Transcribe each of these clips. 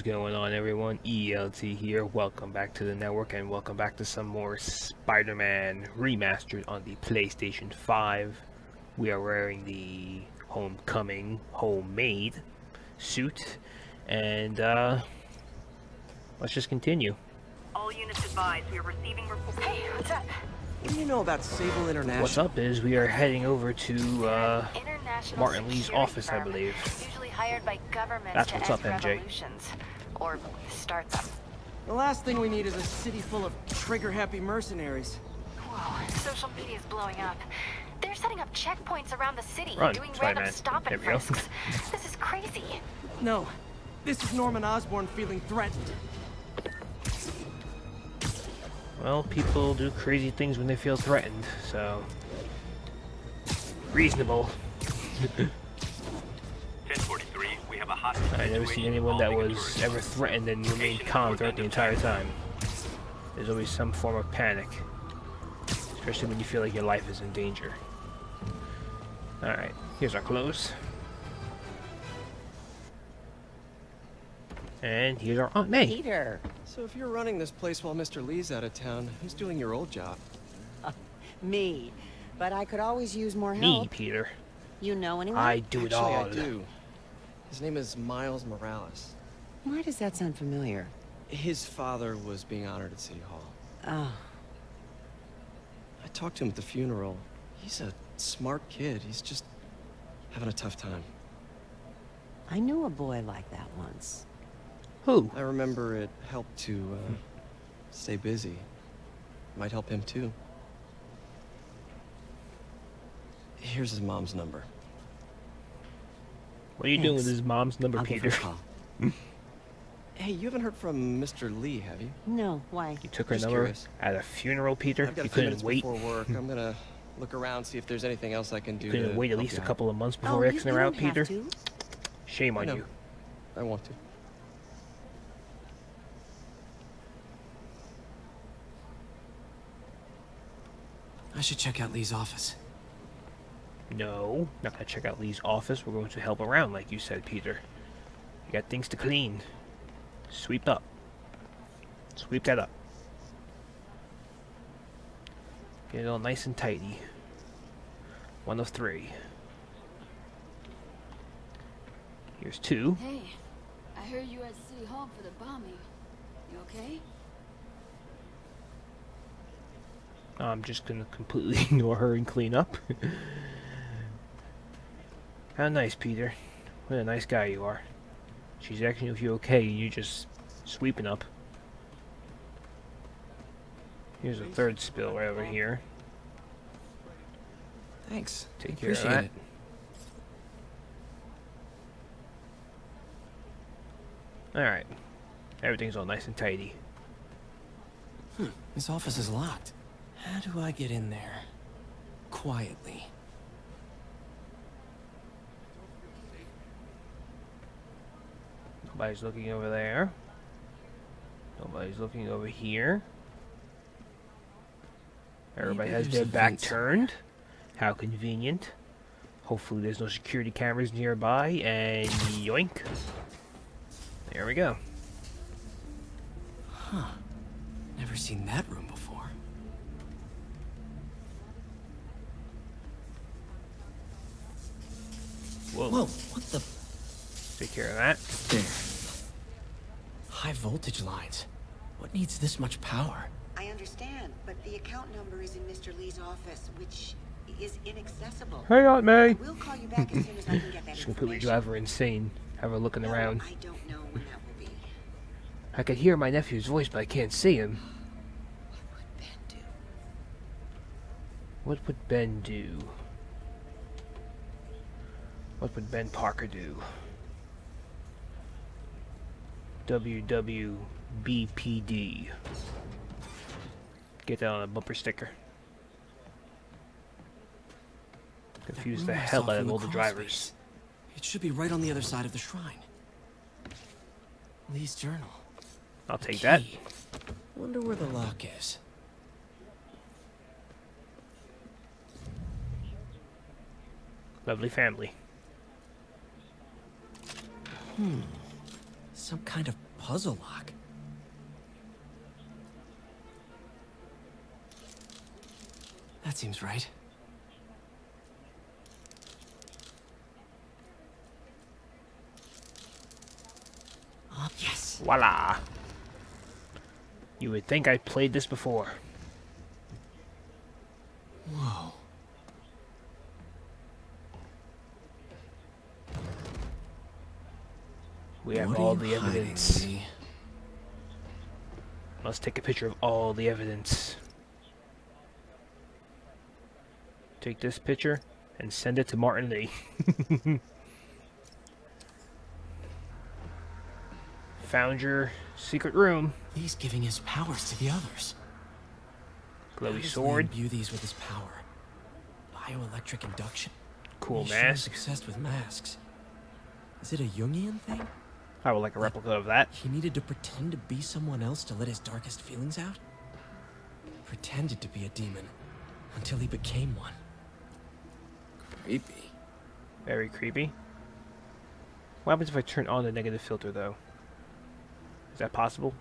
is going on, everyone? ELT here. Welcome back to the network and welcome back to some more Spider-Man Remastered on the PlayStation 5. We are wearing the Homecoming homemade suit and let's just continue. All units advised, we are receiving reports. Hey, what's up? What do you know about Sable International? What's up is we are heading over to Martin Lee's office, I believe. Usually hired by governments That's to what's up, end MJ. revolutions or start them. The last thing we need is a city full of trigger-happy mercenaries. Whoa, social media is blowing up. They're setting up checkpoints around the city, Run, doing Spider-Man. random stop There and we go. frisks. This is crazy. No, this is Norman Osborn feeling threatened. Well, people do crazy things when they feel threatened, so reasonable. 1043, we have a hot I've never seen anyone that was ever threatened and remained calm throughout the entire time. There's always some form of panic, especially when you feel like your life is in danger. Alright, here's our clothes. And here's our Aunt May. Peter. So if you're running this place while Mr. Lee's out of town, who's doing your old job? Me. But I could always use more Me, help. Peter. You know anyone? I do it Actually, all. I do. His name is Miles Morales. Why does that sound familiar? His father was being honored at City Hall. Oh, I talked to him at the funeral. He's a smart kid. He's just having a tough time. I knew a boy like that once. Who? I remember it helped to stay busy. Might help him too. Here's his mom's number. What are you doing with his mom's number, I'll give Peter? her a call. Hey, you haven't heard from Mr. Lee, have you? No, why? You took her Just number curious. at a funeral, Peter? I've got You a few couldn't minutes wait? before work. I'm gonna look around, see if there's anything else I can do. You couldn't to wait at help least you a out. couple of months Oh, before you Xing her out, don't have Peter? to. Shame on I know. you. I want to. I should check out Lee's office. No, not gonna check out Lee's office. We're going to help around, like you said, Peter. You got things to clean. Sweep up. Sweep that up. Get it all nice and tidy. 1 of 3. Here's 2. Hey, I heard you at City Hall for the bombing. You okay? I'm just gonna completely ignore her and clean up. How nice, Peter. What a nice guy you are. She's asking if you're okay and you're just sweeping up. Here's a third spill right over here. Thanks. Take care of Appreciate that. it. Alright. Everything's all nice and tidy. This office is locked. How do I get in there? Quietly. Nobody's looking over there. Nobody's looking over here. Everybody Maybe has there's their a back vent turned. How convenient. Hopefully there's no security cameras nearby, and yoink. There we go. Huh. Never seen that room before. Whoa. Whoa, what the? Take care of that. There. High voltage lines. What needs this much power? I understand, but the account number is in Mr. Lee's office, which is inaccessible. Hey, Aunt May! We'll call you back as soon as I can get that Just completely information. drive her insane. Have her looking No, around. I don't know when that will be. I could hear my nephew's voice, but I can't see him. What would Ben do? What would Ben do? What would Ben Parker do? WWBPD. Get that on a bumper sticker. Confuse the That room I hell saw out from of all the crawl drivers. space. It should be right on the other side of the shrine. Lee's journal. I'll take that. Key. Wonder where the lock is. Lovely family. Some kind of puzzle lock. That seems right. Yes! Voila! You would think I played this before. Whoa. We have What are all you the hiding, evidence. Lee? Let's take a picture of all the evidence. Take this picture and send it to Martin Lee. Found your secret room. He's giving his powers to the others. How Glowy does sword. Lee imbue these with his power? Bioelectric induction? Cool He sure is mask. obsessed with masks. Is it a Jungian thing? I would like a replica of that. He needed to pretend to be someone else to let his darkest feelings out? Pretended to be a demon until he became one. Creepy. Very creepy. What happens if I turn on the negative filter, though? Is that possible?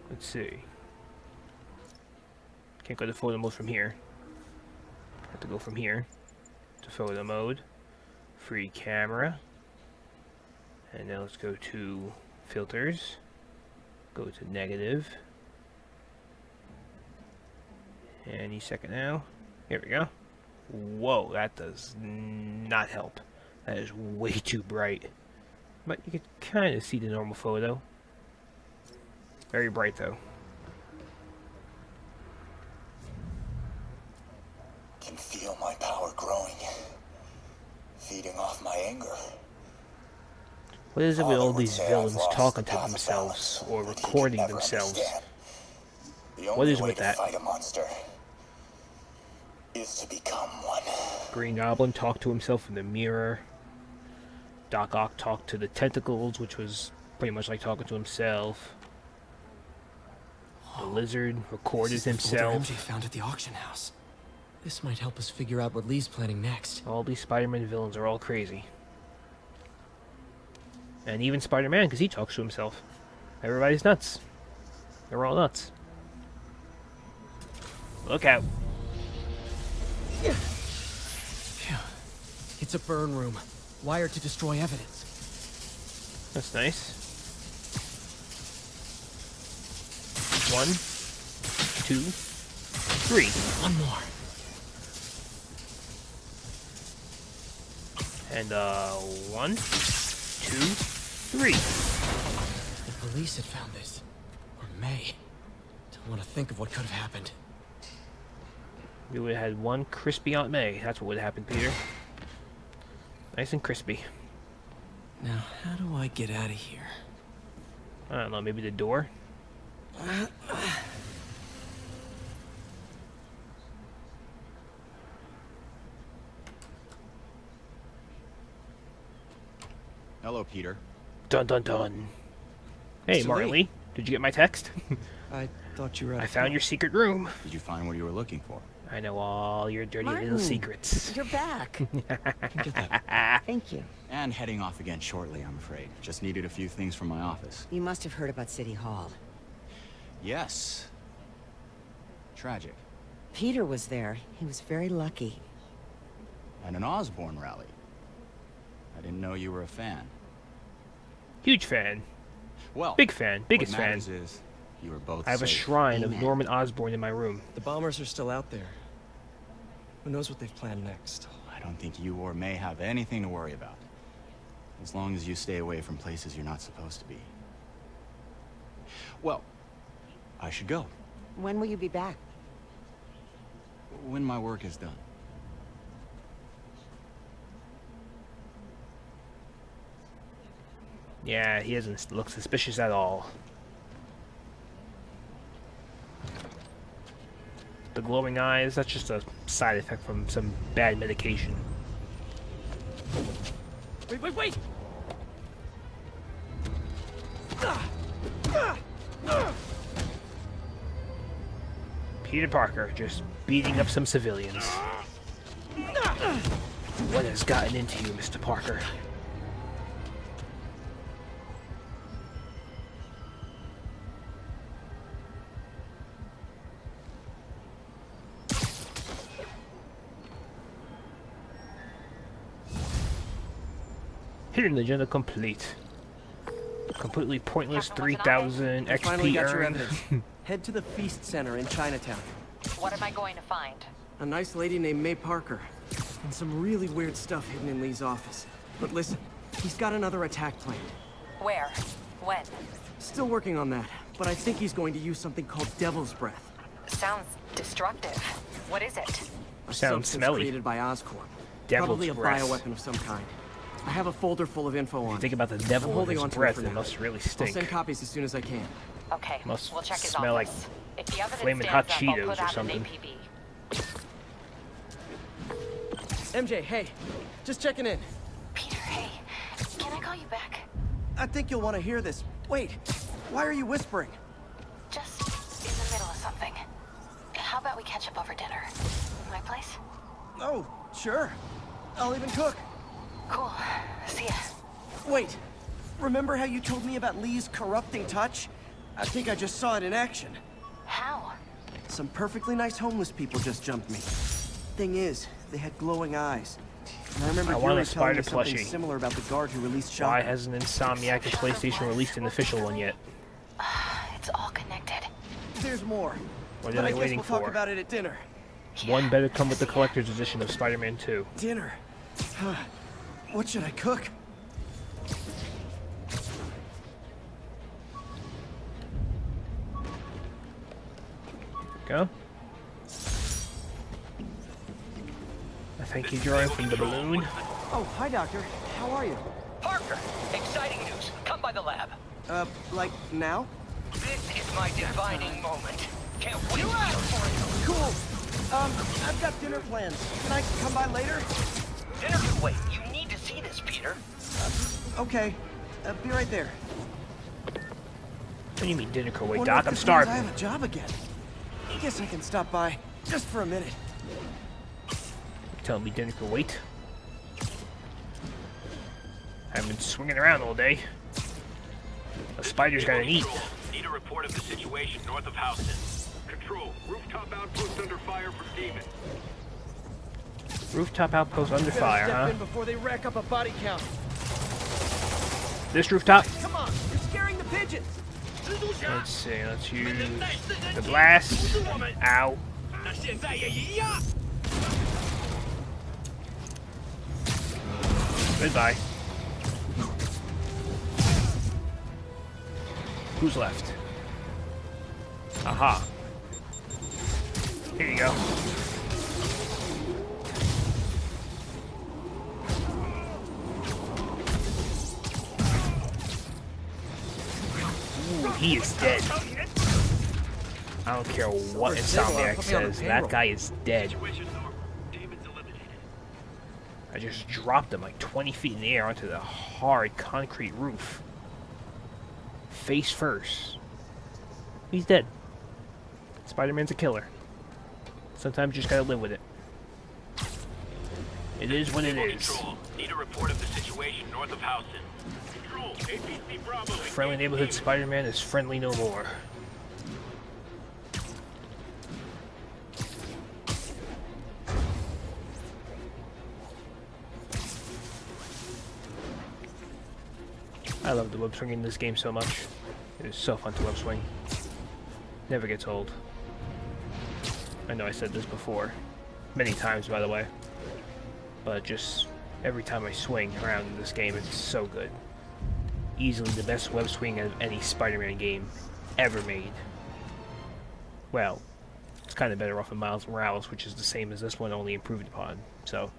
Let's see. Can't go to photo mode from here. Have to go from here to photo mode. Free camera. And now let's go to filters. Go to negative. Any second now. Here we go. Whoa, that does not help. That is way too bright. But you can kind of see the normal photo. Very bright though. Can feel my power growing, feeding off my anger. What is it with Father all would these say I've villains lost talking the to path of themselves balance, or but he could recording never themselves? understand. The What only is way with to that? fight a monster is to become one. Green Goblin talked to himself in the mirror. Doc Ock talked to the tentacles, which was pretty much like talking to himself. The lizard recorded This is the folder MJ himself. found at the auction house. This might help us figure out what Lee's planning next. All these Spider-Man villains are all crazy. And even Spider-Man, because he talks to himself. Everybody's nuts. They're all nuts. Look out. Phew. It's a burn room. Wired to destroy evidence. That's nice. 1, 2, 3. One more. And 1, 2, 3. The police had found this. Or May. Don't want to think of what could have happened. We would have had one crispy Aunt May. That's what would have happened, Peter. Nice and crispy. Now, how do I get out of here? I don't know, maybe the door? Hello, Peter. Dun dun dun. Hey, Mr. Martin Lee. Lee. Did you get my text? I thought you were I found your secret room. Did you find what you were looking for? I know all your dirty little Martin, secrets. You're back. Get that. Thank you. And heading off again shortly, I'm afraid. Just needed a few things from my office. You must have heard about City Hall. Yes. Tragic. Peter was there. He was very lucky. And an Osborn rally. I didn't know you were a fan. Huge fan. Well, Big fan. Biggest what fan. matters is you were both I have a safe. shrine of Amen. Norman Osborn in my room. The bombers are still out there. Who knows what they've planned next? I don't think you or May have anything to worry about. As long as you stay away from places you're not supposed to be. Well, I should go. When will you be back? When my work is done. Yeah, he doesn't look suspicious at all. The glowing eyes, that's just a side effect from some bad medication. Wait! Peter Parker just beating up some civilians. What has gotten into you, Mr. Parker? Hidden agenda complete. Completely pointless. Captain, what's 3,000 I finally XP got your earned. evidence. Head to the Feast Center in Chinatown. What am I going to find? A nice lady named May Parker. And some really weird stuff hidden in Lee's office. But listen, he's got another attack planned. Where? When? Still working on that, but I think he's going to use something called Devil's Breath. Sounds destructive. What is it? A Sounds substance smelly. created by Oscorp. Devil's Probably a breath. bioweapon of some kind. I have a folder full of info on it. Think about the I'm devil in holding his on to breath. for It now. must really I'll stink. send copies as soon as I can. Okay, Must we'll check his smell like office. If the evidence flaming stands hot up, I'll Cheetos put or out something. an APB. MJ, hey, just checking in. Peter, hey, can I call you back? I think you'll want to hear this. Wait, why are you whispering? Just in the middle of something. How about we catch up over dinner? My place? Oh, sure. I'll even cook. Cool. See ya. Wait, remember how you told me about Lee's corrupting touch? I think I just saw it in action. How? Some perfectly nice homeless people just jumped me. Thing is, they had glowing eyes. And I remember I want a Yuri telling me spider something plushie. similar about the guard who released Shotgun. Why hasn't Insomniac and PlayStation released an official one yet? It's all connected. There's more. What But are I they guess waiting we'll talk for? about it at dinner. One better come with the collector's edition of Spider-Man 2. Dinner? What should I cook? Go. I think you drawing from the balloon. Oh, hi, Doctor. How are you? Parker, exciting news. Come by the lab. Like now? This is my defining moment. Can't wait to hear for it. Cool. I've got dinner plans. Can I come by later? Dinner can wait. You need to see this, Peter. Okay. Be right there. What do you mean dinner can wait, Wonder Doc? if I'm this means starving. I have a job again. I guess I can stop by just for a minute. You're telling me dinner can wait? I've been swinging around all day. The spider's gotta eat. Need a report of the situation north of Houston. Control, rooftop outpost under fire from demons. Rooftop outpost under Better fire, step huh? in before they rack up a body count. This rooftop? Come on, you're scaring the pigeons. Let's see, let's use the blast. Ow. Goodbye. Who's left? Aha. Here you go. Ooh, he is dead. I don't care what Insomniac says, that guy is dead. I just dropped him like 20 feet in the air onto the hard concrete roof. Face first. He's dead. Spider-Man's a killer. Sometimes you just gotta live with it. It is what it is. Control, need a report of the situation north of Houston. Control, APC Bravo. Friendly neighborhood Spider-Man is friendly no more. I love the web swing in this game so much. It is so fun to web swing. Never gets old. I know I said this before. Many times, by the way. But just every time I swing around in this game, it's so good. Easily the best web swing of any Spider-Man game ever made. Well, it's kind of better off of Miles Morales, which is the same as this one, only improved upon. So,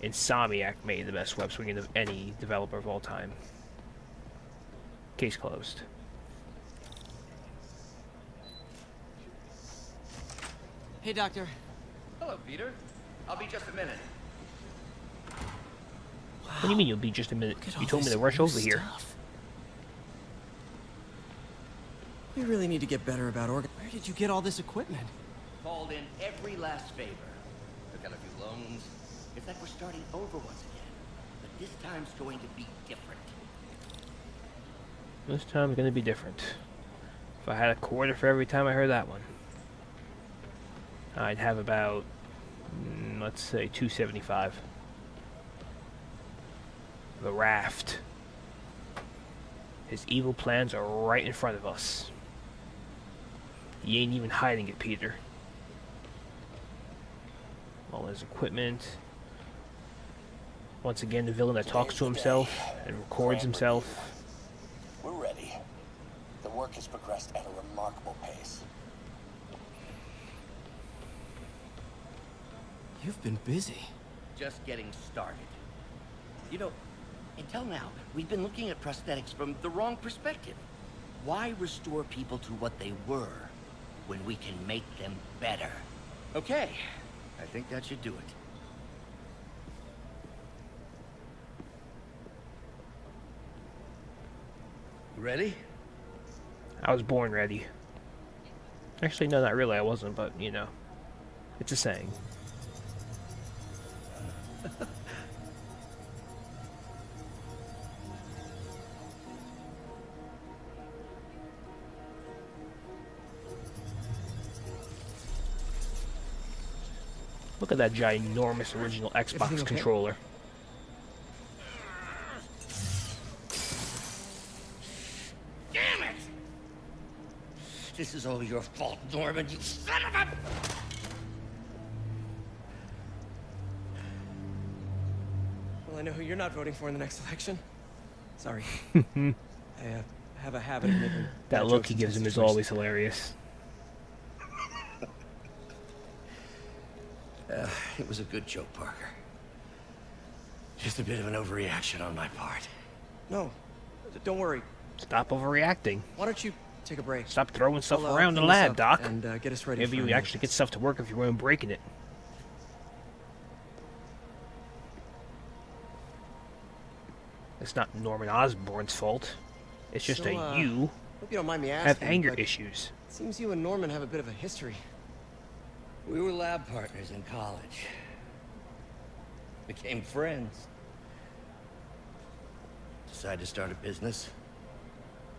Insomniac made the best web swinging of any developer of all time. Case closed. Hey, Doctor. Hello, Peter. I'll be just a minute. What do you mean you'll be just a minute? Look at You all told me this to rush new over here. stuff. We really need to get better about Where did you get all this equipment? Called in every last favor. Took out a few loans. It's like we're starting over once again. But this time's going to be different. This time's gonna be different. If I had a quarter for every time I heard that one, I'd have about, let's say, $275. The raft. His evil plans are right in front of us. He ain't even hiding it, Peter. All his equipment. Once again, the villain that talks to himself and records himself. We're ready. The work has progressed at a remarkable pace. You've been busy. Just getting started. You know, until now, we've been looking at prosthetics from the wrong perspective. Why restore people to what they were when we can make them better? Okay, I think that should do it. You ready? I was born ready. Actually, no, not really. I wasn't, but, you know. It's a saying. Look at that ginormous original Xbox controller. Damn it! This is all your fault, Norman, you son of a... Well, I know who you're not voting for in the next election. Sorry. I have a habit of making That look he gives him is always hilarious. It was a good joke, Parker. Just a bit of an overreaction on my part. No, don't worry. Stop overreacting. Why don't you take a break? Stop throwing stuff I'll, around the clean this lab, up Doc. And get us ready. Maybe for you actually get stuff to work if you weren't breaking it. It's not Norman Osborn's fault. It's just So, you hope you don't mind me have asking, anger but issues. It seems you and Norman have a bit of a history. We were lab partners in college. Became friends. Decided to start a business.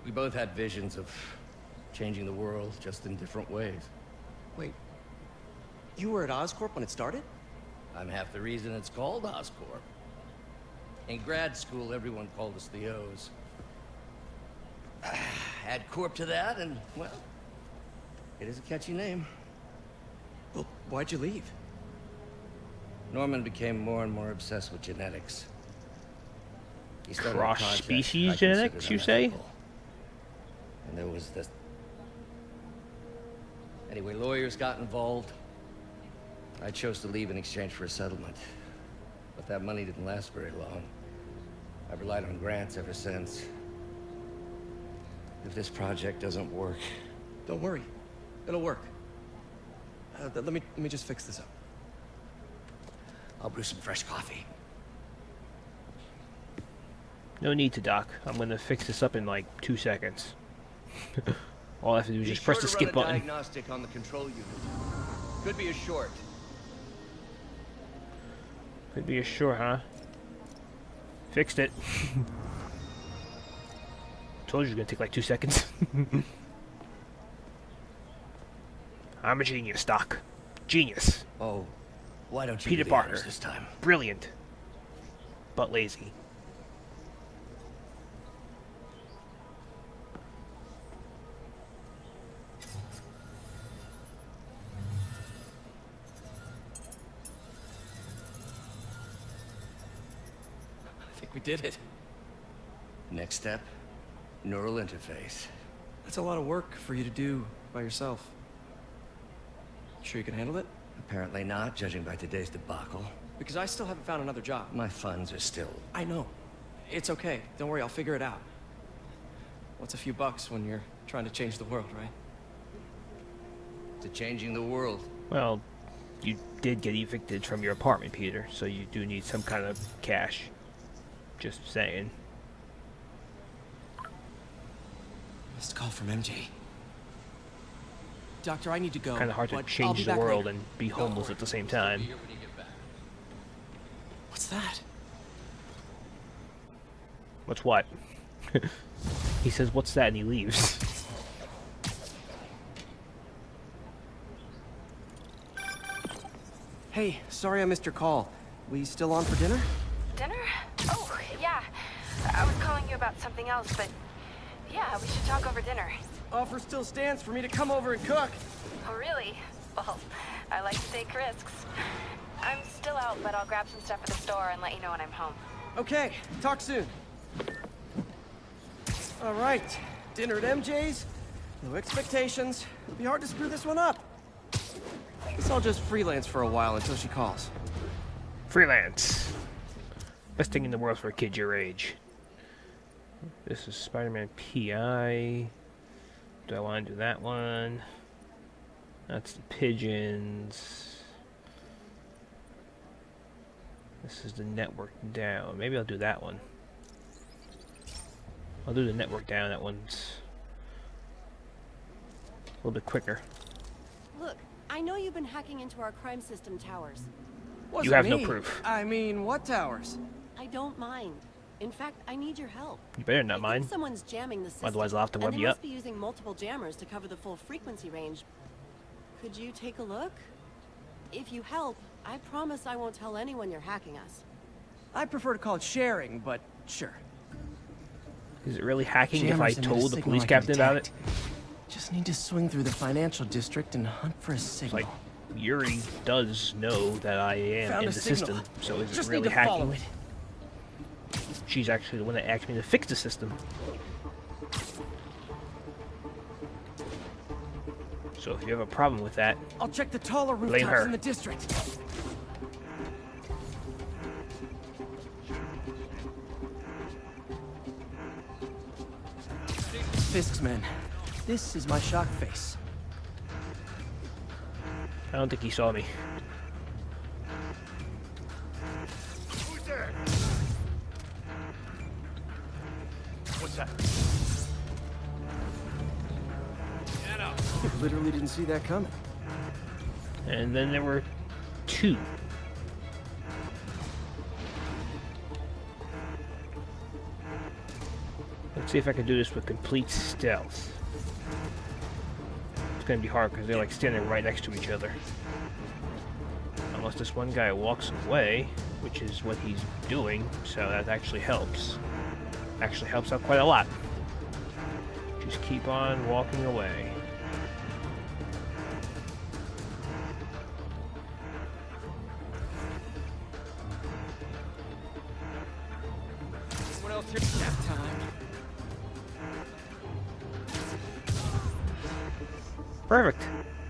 We both had visions of changing the world, just in different ways. Wait, you were at Oscorp when it started? I'm half the reason it's called Oscorp. In grad school, everyone called us the O's. Add Corp to that, and, well, it is a catchy name. Well, why'd you leave? Norman became more and more obsessed with genetics. He started a project Cross-species I genetics, considered you say? unethical. And there was this... Anyway, lawyers got involved. I chose to leave in exchange for a settlement. But that money didn't last very long. I've relied on grants ever since. If this project doesn't work... Don't worry. It'll work. Let me just fix this up. I'll brew some fresh coffee. No need to, Doc. I'm gonna fix this up in like 2 seconds. All I have to do is just press the skip button. Diagnostic on the control unit. Could be a short. Could be a sure, huh? Fixed it. Told you it was gonna take like 2 seconds. I'm a genius, Doc. Genius. Oh, why don't you Peter do the honors Parker. this time? Brilliant. But lazy. I think we did it. Next step, neural interface. That's a lot of work for you to do by yourself. Sure you can handle it? Apparently not, judging by today's debacle. Because I still haven't found another job. My funds are still... I know. It's okay. Don't worry, I'll figure it out. What's a few bucks when you're trying to change the world, right? to changing the world. Well, you did get evicted from your apartment, Peter, so you do need some kind of cash. Just saying. Missed call from MJ. Doctor, I need to go. Kind of hard to but I'll change be the back world later. and be homeless at the same time. What's that? What's what? He says, "What's that?" and he leaves. Hey, sorry I missed your call. We still on for dinner? Dinner? Oh, yeah. you about something else, but yeah, we should talk over dinner. Offer still stands for me to come over and cook. Oh, really? Well, I like to take risks. I'm still out, but I'll grab some stuff at the store and let you know when I'm home. Okay, talk soon. All right, dinner at MJ's. No expectations. It'll be hard to screw this one up. Guess I'll just freelance for a while until she calls. Freelance. Best thing in the world for a kid your age. This is Spider-Man PI. Do I want to do that one? That's the pigeons. This is the network down. Maybe I'll do that one. I'll do the network down. That one's a little bit quicker. Look, I know you've been hacking into our crime system towers. Wasn't You have me. no proof. I mean, what towers? I don't mind. In fact, I need your help. You better not I think mind. someone's jamming the system. Otherwise I'll have to web and you they up. must be using multiple jammers to cover the full frequency range. Could you take a look? If you help, I promise I won't tell anyone you're hacking us. I prefer to call it sharing, but sure. Is it really hacking if Jammers I emit a told the signal police I can captain about it? detect. Just need to swing through the financial district and hunt for a signal. Like, Yuri does know that I am Found in a the signal. system, so is Just it really need to follow hacking? it. She's actually the one that asked me to fix the system. So if you have a problem with that, I'll check the taller blame rooftops her. in the district. Fisk's men. This is my shock face. I don't think he saw me. Who's there? What's that? Get up. Literally didn't see that coming. And then there were two. Let's see if I can do this with complete stealth. It's gonna be hard because they're like standing right next to each other. Unless this one guy walks away, which is what he's doing, so that actually helps. Actually helps out quite a lot. Just keep on walking away. What else here? Nap time. Perfect.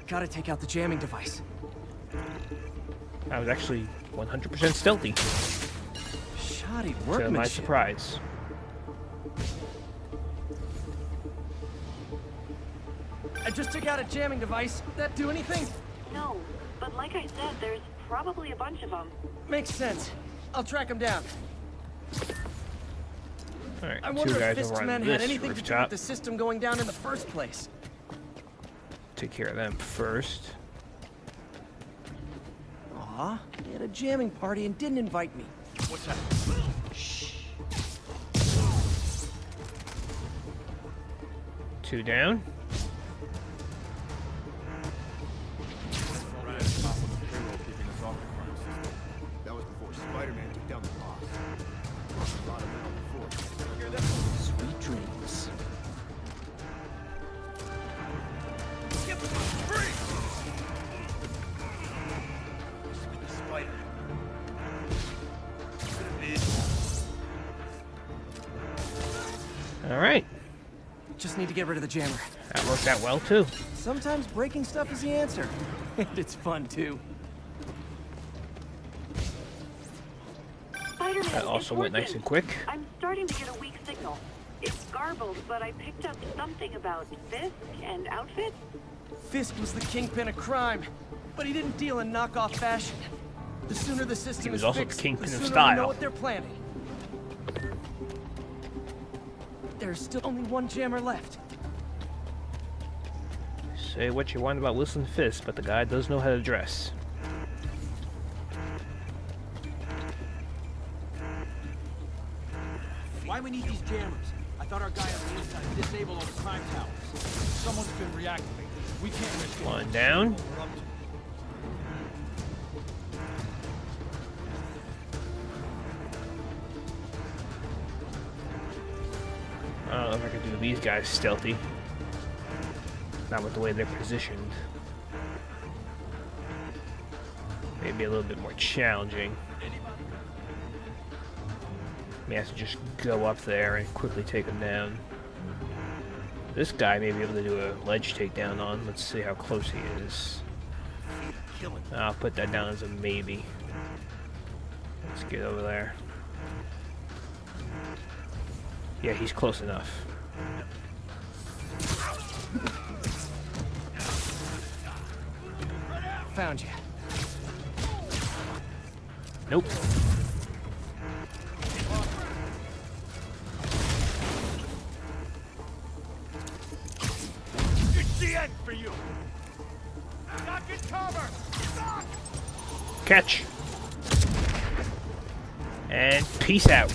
Gotta take out the jamming device. I was actually 100% stealthy, Shoddy to workmanship. my surprise. I just took out a jamming device. That do anything? No, but like I said, there's probably a bunch of them. Makes sense. I'll track him down. Alright, I two wonder if guys Fisk's over on men had this anything to do with rooftop. the system going down in the first place. Take care of them first. Aw, they had a jamming party and didn't invite me. What's that? Two down. Right at the top of the payroll kicking us off the crime system. That was before Spider-Man took down the boss. A lot of men on the force. Sweet dreams. Get the free! Sweet spider. Alright, Just need to get rid of the jammer. that worked out well too. Sometimes breaking stuff is the answer. And it's fun too. Spider-Man, That also went nice and quick. I'm starting to get a weak signal. It's garbled, but I picked up something about Fisk and outfits. Fisk was the kingpin of crime, but he didn't deal in knockoff fashion. The sooner the system He was is also the fixed, kingpin the of sooner we style. know what they're planning. There's still only one jammer left. Say what you want about Wilson Fisk, but the guy does know how to dress. Why we need these jammers? I thought our guy on the inside disabled all the crime towers. Someone's been reactivated. We can't risk it. One down. We're up to. consider these guys stealthy. Not with the way they're positioned. Maybe a little bit more challenging. May have to just go up there and quickly take him down. This guy may be able to do a ledge takedown on. Let's see how close he is. I'll put that down as a maybe. Let's get over there. Yeah, he's close enough. Found you. Nope. It's the end for you. Knock it cover. Knock. Catch. And peace out.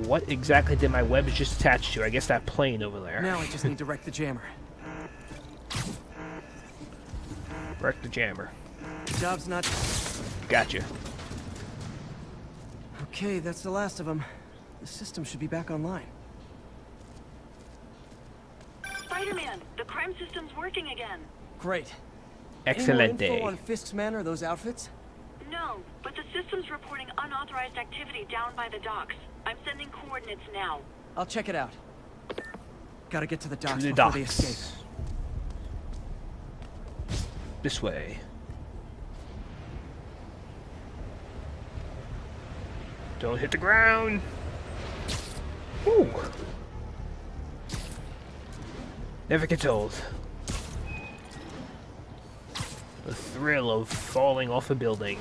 What exactly did my webs just attach to? I guess that plane over there. Now I just need to wreck the jammer. Wreck the jammer. The job's not... Gotcha. Okay, that's the last of them. The system should be back online. Spider-Man, the crime system's working again. Great. Excellent Any more day. info on Fisk's men or those outfits? No, but the system's reporting unauthorized activity down by the docks. I'm sending coordinates now. I'll check it out. Gotta get to the docks To the before docks. they escape. This way. Don't hit the ground. Ooh. Never gets old. The thrill of falling off a building.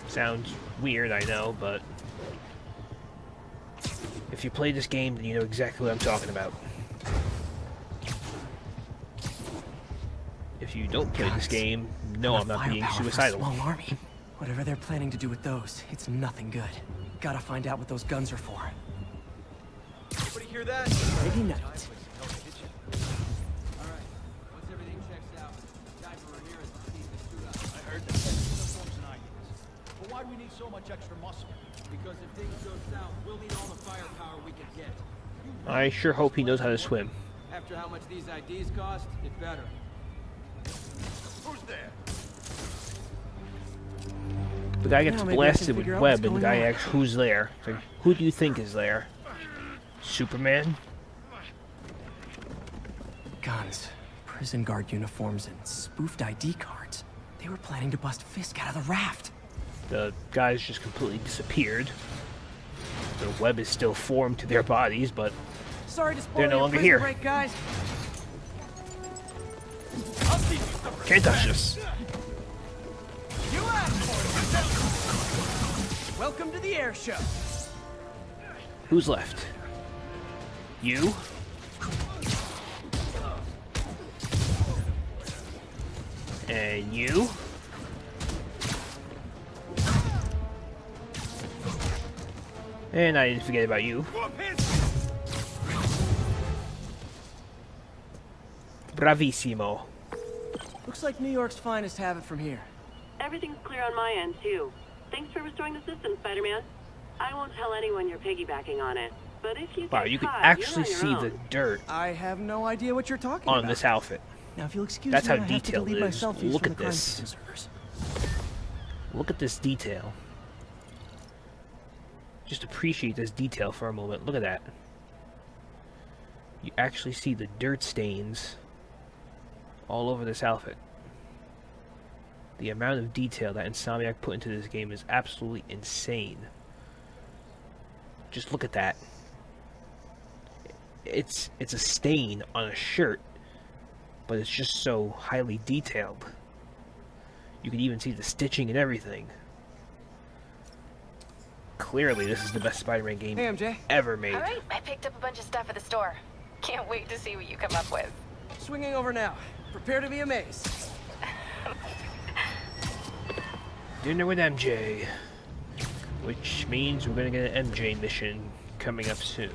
Sounds weird, I know, but if you play this game, then you know exactly what I'm talking about. If you don't play this game, no, I'm not being suicidal. Small army. Whatever they're planning to do with those, it's nothing good. Gotta find out what those guns are for. Anybody hear that? Maybe not. Alright, once everything checks out, time for Ramirez to see the suit up. I heard that. Uniforms and ideas. But why do we need so much extra muscle? Because if things go south, we'll need all the firepower we can get. I sure hope he knows how to swim. After how much these IDs cost, it better. Who's there? The guy gets Now maybe I can blasted with figure out web, what's and the going guy on. asks, who's there? It's like, who do you think is there? Superman? Guns, prison guard uniforms, and spoofed ID cards. They were planning to bust Fisk out of the raft. The guys just completely disappeared. The web is still formed to their bodies, but Sorry to spoil they're no your longer prison here. break, guys. Can't touch us. You asked for it. Welcome to the air show. Who's left? You? And you? And I didn't forget about you. Bravissimo. Looks like New York's finest have it from here. Everything's clear on my end, too. Thanks for restoring the system, Spider-Man. I won't tell anyone you're piggybacking on it, but if you Wow, get you can caught, actually you're see on your the own. dirt I have no idea what you're talking on about. this outfit. Now, if you'll excuse That's me, how I have to detailed delete it my is. selfies Look from at the crime this. system servers. Look at this detail. Just appreciate this detail for a moment. Look at that. You actually see the dirt stains all over this outfit. The amount of detail that Insomniac put into this game is absolutely insane. Just look at that. It's a stain on a shirt, but it's just so highly detailed. You can even see the stitching and everything. Clearly, this is the best Spider-Man game Hey, MJ. ever made. Alright, I picked up a bunch of stuff at the store. Can't wait to see what you come up with. Swinging over now. Prepare to be amazed. Dinner with MJ. Which means we're gonna get an MJ mission coming up soon.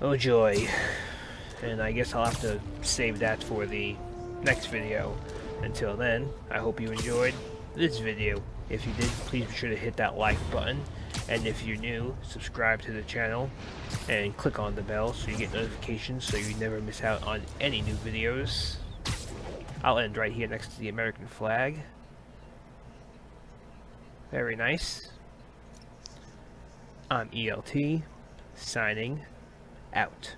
Oh joy. And I guess I'll have to save that for the next video. Until then, I hope you enjoyed this video. If you did, please be sure to hit that like button And if you're new, subscribe to the channel and click on the bell so you get notifications so you never miss out on any new videos. I'll end right here next to the American flag. Very nice. I'm ELT, signing out.